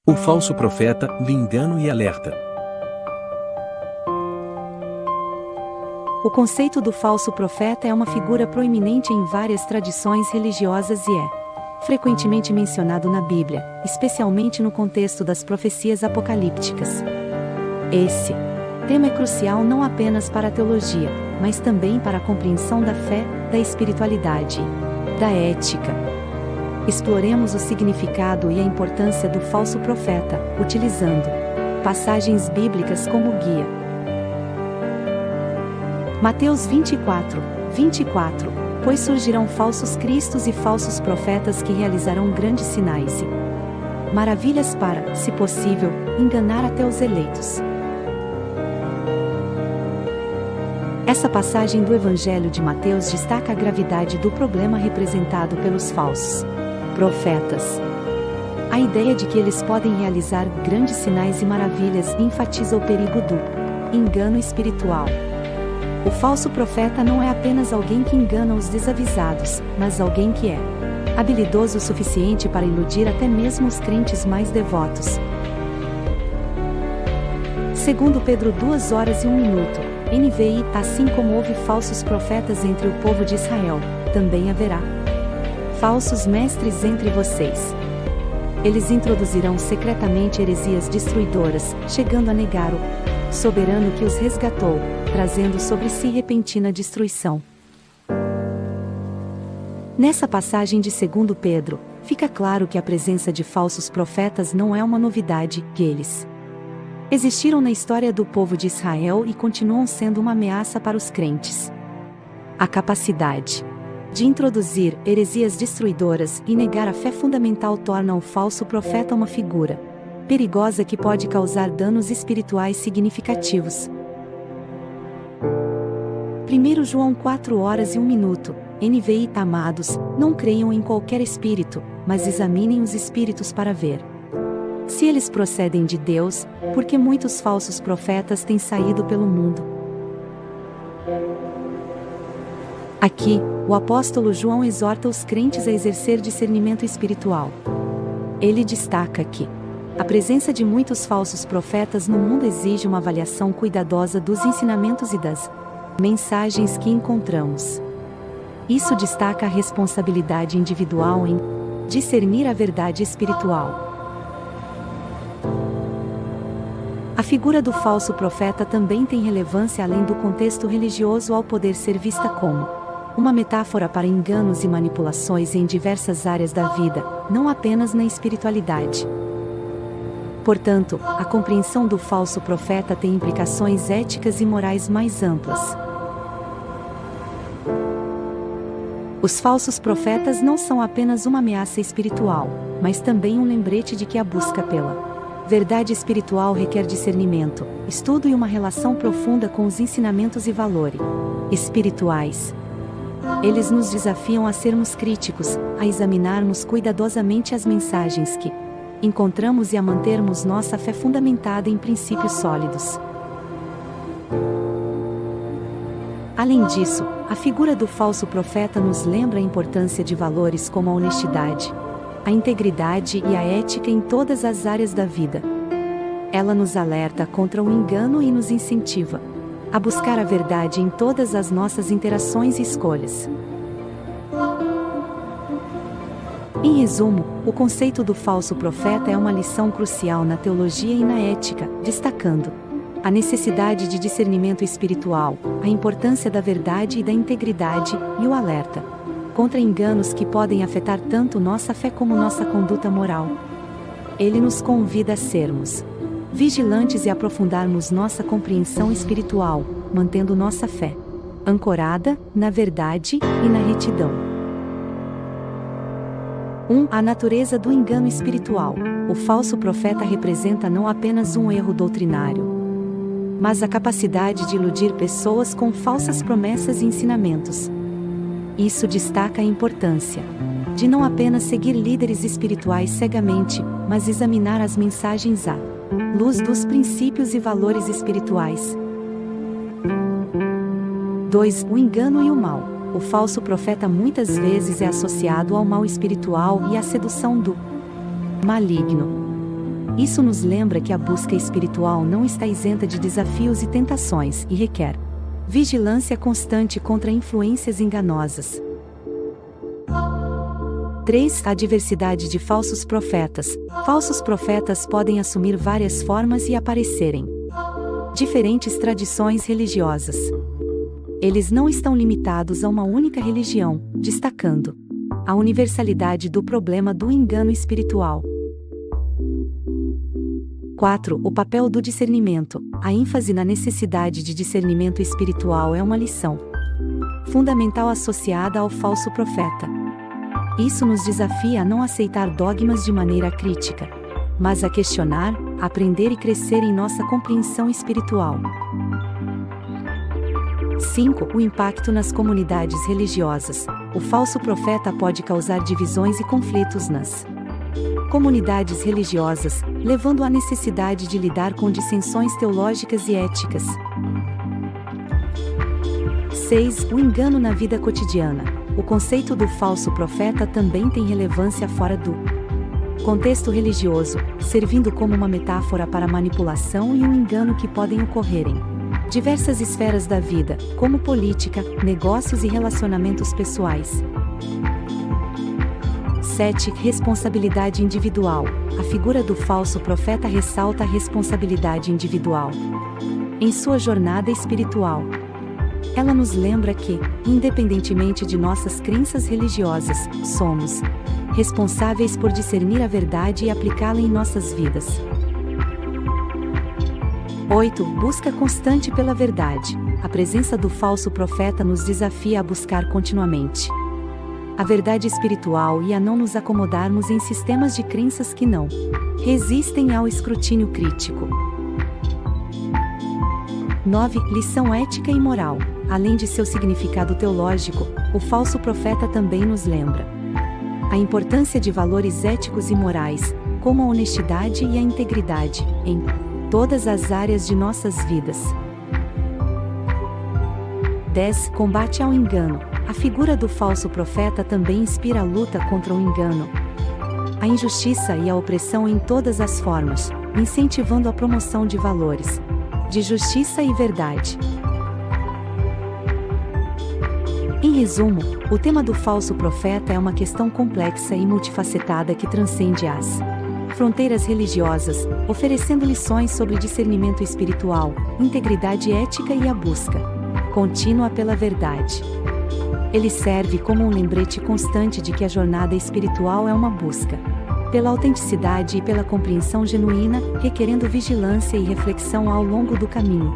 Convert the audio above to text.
O falso profeta, de engano e alerta. O conceito do falso profeta é uma figura proeminente em várias tradições religiosas e é frequentemente mencionado na Bíblia, especialmente no contexto das profecias apocalípticas. Esse tema é crucial não apenas para a teologia, mas também para a compreensão da fé, da espiritualidade e da ética. Exploremos o significado e a importância do falso profeta, utilizando passagens bíblicas como guia. Mateus 24, 24. Pois surgirão falsos cristos e falsos profetas que realizarão grandes sinais e maravilhas para, se possível, enganar até os eleitos. Essa passagem do Evangelho de Mateus destaca a gravidade do problema representado pelos falsos profetas. A ideia de que eles podem realizar grandes sinais e maravilhas enfatiza o perigo do engano espiritual. O falso profeta não é apenas alguém que engana os desavisados, mas alguém que é habilidoso o suficiente para iludir até mesmo os crentes mais devotos. Segundo Pedro 2:01, NVI, assim como houve falsos profetas entre o povo de Israel, também haverá falsos mestres entre vocês. Eles introduzirão secretamente heresias destruidoras, chegando a negar o soberano que os resgatou, trazendo sobre si repentina destruição. Nessa passagem de 2 Pedro, fica claro que a presença de falsos profetas não é uma novidade, que eles existiram na história do povo de Israel e continuam sendo uma ameaça para os crentes. A capacidade de introduzir heresias destruidoras e negar a fé fundamental torna o falso profeta uma figura perigosa que pode causar danos espirituais significativos. 1 João 4:01, NVI, amados, não creiam em qualquer espírito, mas examinem os espíritos para ver se eles procedem de Deus, porque muitos falsos profetas têm saído pelo mundo. Aqui, o apóstolo João exorta os crentes a exercer discernimento espiritual. Ele destaca que a presença de muitos falsos profetas no mundo exige uma avaliação cuidadosa dos ensinamentos e das mensagens que encontramos. Isso destaca a responsabilidade individual em discernir a verdade espiritual. A figura do falso profeta também tem relevância além do contexto religioso ao poder ser vista como uma metáfora para enganos e manipulações em diversas áreas da vida, não apenas na espiritualidade. Portanto, a compreensão do falso profeta tem implicações éticas e morais mais amplas. Os falsos profetas não são apenas uma ameaça espiritual, mas também um lembrete de que a busca pela verdade espiritual requer discernimento, estudo e uma relação profunda com os ensinamentos e valores espirituais. Eles nos desafiam a sermos críticos, a examinarmos cuidadosamente as mensagens que encontramos e a mantermos nossa fé fundamentada em princípios sólidos. Além disso, a figura do falso profeta nos lembra a importância de valores como a honestidade, a integridade e a ética em todas as áreas da vida. Ela nos alerta contra o engano e nos incentiva a buscar a verdade em todas as nossas interações e escolhas. Em resumo, o conceito do falso profeta é uma lição crucial na teologia e na ética, destacando a necessidade de discernimento espiritual, a importância da verdade e da integridade, e o alerta contra enganos que podem afetar tanto nossa fé como nossa conduta moral. Ele nos convida a sermos vigilantes e aprofundarmos nossa compreensão espiritual, mantendo nossa fé ancorada na verdade e na retidão. 1. A natureza do engano espiritual. O falso profeta representa não apenas um erro doutrinário, mas a capacidade de iludir pessoas com falsas promessas e ensinamentos. Isso destaca a importância de não apenas seguir líderes espirituais cegamente, mas examinar as mensagens à luz dos princípios e valores espirituais. 2. O engano e o mal. O falso profeta muitas vezes é associado ao mal espiritual e à sedução do maligno. Isso nos lembra que a busca espiritual não está isenta de desafios e tentações e requer vigilância constante contra influências enganosas. 3. A diversidade de falsos profetas. Falsos profetas podem assumir várias formas e aparecerem diferentes tradições religiosas. Eles não estão limitados a uma única religião, destacando a universalidade do problema do engano espiritual. 4. O papel do discernimento. A ênfase na necessidade de discernimento espiritual é uma lição fundamental associada ao falso profeta. Isso nos desafia a não aceitar dogmas de maneira crítica, mas a questionar, aprender e crescer em nossa compreensão espiritual. 5. O impacto nas comunidades religiosas. O falso profeta pode causar divisões e conflitos nas comunidades religiosas, levando à necessidade de lidar com dissensões teológicas e éticas. 6. O engano na vida cotidiana. O conceito do falso profeta também tem relevância fora do contexto religioso, servindo como uma metáfora para a manipulação e o engano que podem ocorrer em diversas esferas da vida, como política, negócios e relacionamentos pessoais. 7. Responsabilidade individual. A figura do falso profeta ressalta a responsabilidade individual em sua jornada espiritual. Ela nos lembra que, independentemente de nossas crenças religiosas, somos responsáveis por discernir a verdade e aplicá-la em nossas vidas. 8. Busca constante pela verdade. A presença do falso profeta nos desafia a buscar continuamente a verdade espiritual e a não nos acomodarmos em sistemas de crenças que não resistem ao escrutínio crítico. 9. Lição ética e moral. Além de seu significado teológico, o falso profeta também nos lembra a importância de valores éticos e morais, como a honestidade e a integridade, em todas as áreas de nossas vidas. 10. Combate ao engano. A figura do falso profeta também inspira a luta contra o engano, a injustiça e a opressão em todas as formas, incentivando a promoção de valores de justiça e verdade. Em resumo, o tema do falso profeta é uma questão complexa e multifacetada que transcende as fronteiras religiosas, oferecendo lições sobre discernimento espiritual, integridade ética e a busca contínua pela verdade. Ele serve como um lembrete constante de que a jornada espiritual é uma busca pela autenticidade e pela compreensão genuína, requerendo vigilância e reflexão ao longo do caminho.